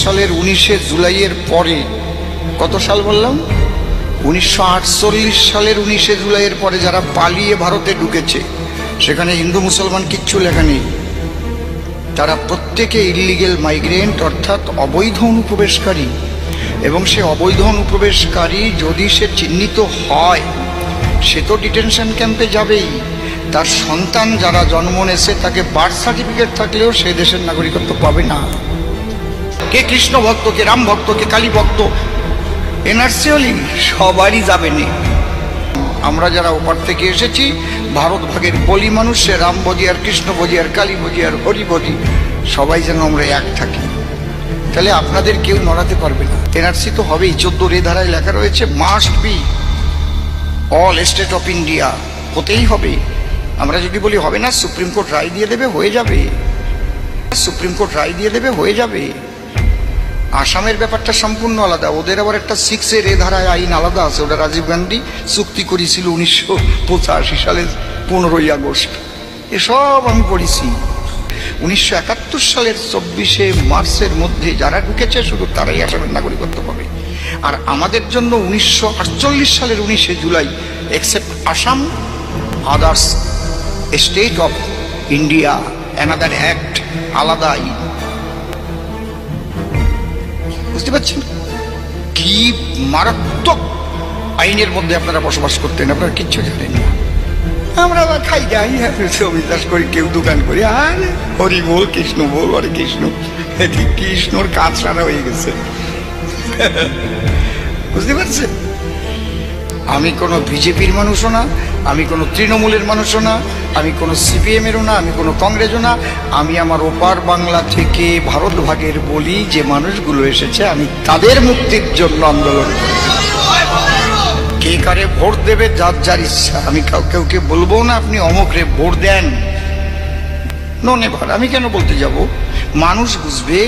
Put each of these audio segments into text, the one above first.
সালের 19শে জুলাইয়ের পরে, কত সাল বললাম? 1948 সালের 19শে জুলাইয়ের পরে যারা পালিয়ে ভারতে ঢুকেছে, সেখানে হিন্দু মুসলমান কিচ্ছু লেখা নেই, তারা প্রত্যেকে ইলিগেল মাইগ্রেন্ট, অর্থাৎ অবৈধ অনুপ্রবেশকারী। এবং সে অবৈধ অনুপ্রবেশকারী যদি সে চিহ্নিত হয়, সে তো ডিটেনশন ক্যাম্পে যাবেই। তার সন্তান যারা জন্ম নেছে, তাকে বার্থ সার্টিফিকেট থাকলেও সে দেশের নাগরিকত্ব পাবে না। কে কৃষ্ণ ভক্ত, কে রাম ভক্ত, কে কালী ভক্ত, এনআরসি হলি সবারই যাবে না। আমরা যারা ওপার থেকে এসেছি, ভারত ভাগের বলি মানুষ, সে রাম বজি আর কৃষ্ণ বজি আর কালী বজি আর হরি বজি, সবাই যেন আমরা এক থাকি। তাহলে আপনাদের কেউ নড়াতে পারবে না। এনআরসি তো হবেই, 14 ধারায় লেখা রয়েছে, must be all state of India, হতেই হবে। আমরা যদি বলি হবে না, সুপ্রিম কোর্ট রায় দিয়ে দেবে, হয়ে যাবে। সুপ্রিম কোর্ট রায় দিয়ে দেবে, হয়ে যাবে। আসামের ব্যাপারটা সম্পূর্ণ আলাদা, ওদের আবার একটা 6 ধারায় আইন আলাদা আছে। ওটা রাজীব গান্ধী চুক্তি করেছিল 1985 সালের 15ই আগস্ট। এসব আমি পড়েছি। 1971 সালের 24শে মার্চের মধ্যে যারা ঢুকেছে, শুধু তারাই আসামের নাগরিকত্ব পাবে। আর আমাদের জন্য 1948 সালের 19শে জুলাই, except Assam, others state of India, another act, আলাদা আইন। বুঝতে পারছেন কি মারাত্মক আইনের মধ্যে আপনারা বসবাস করতেন? আপনারা কিচ্ছু জানেন না। আমরা আবার খাই যাই, বিশ্বাস করি, কেউ দোকান করি, আর হরি বল, কৃষ্ণ বল, হরে কৃষ্ণ। কৃষ্ণর কাজ সারা হয়ে গেছে। বুঝতে পারছেন? আমি কোনো বিজেপির মানুষও না, আমি কোনো তৃণমূলের মানুষও না, আমি কোনো সিপিএমেরও না, আমি কোনো কংগ্রেসও না। আমি আমার ওপার বাংলা থেকে ভারত ভাগের বলি যে মানুষগুলো এসেছে, আমি তাদের মুক্তির জন্য আন্দোলন করি। কে কারে ভোট দেবে যার যার ইচ্ছা। আমি কাউকে বলবো না আপনি অমুকরে ভোট দেন, নো নেভার। আমি কেন বলতে যাব? মানুষ বুঝবে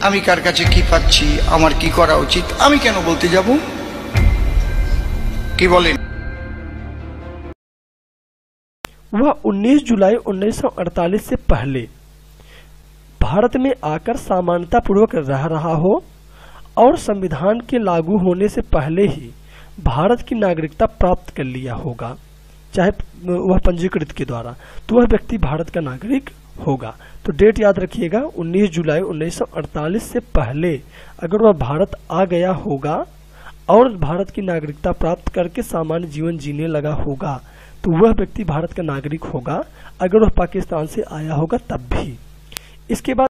আমি কার কাছে কি পাচ্ছি, আমার কি করা উচিত। আমি কেন বলতে যাব? কি বলেন? वह 19 जुलाई 1948 से पहले भारत में आकर समानता पूर्वक रह रहा हो और संविधान के लागू होने से पहले ही भारत की नागरिकता प्राप्त कर लिया होगा, चाहे वह पंजीकृत के द्वारा, तो वह व्यक्ति भारत का नागरिक होगा। तो डेट याद रखिएगा, 19 जुलाई 1948 से पहले अगर वह भारत आ गया होगा और भारत की नागरिकता प्राप्त करके सामान्य जीवन जीने लगा होगा, तो वह व्यक्ति भारत का नागरिक होगा। अगर वह पाकिस्तान से आया होगा तब भी। इसके बाद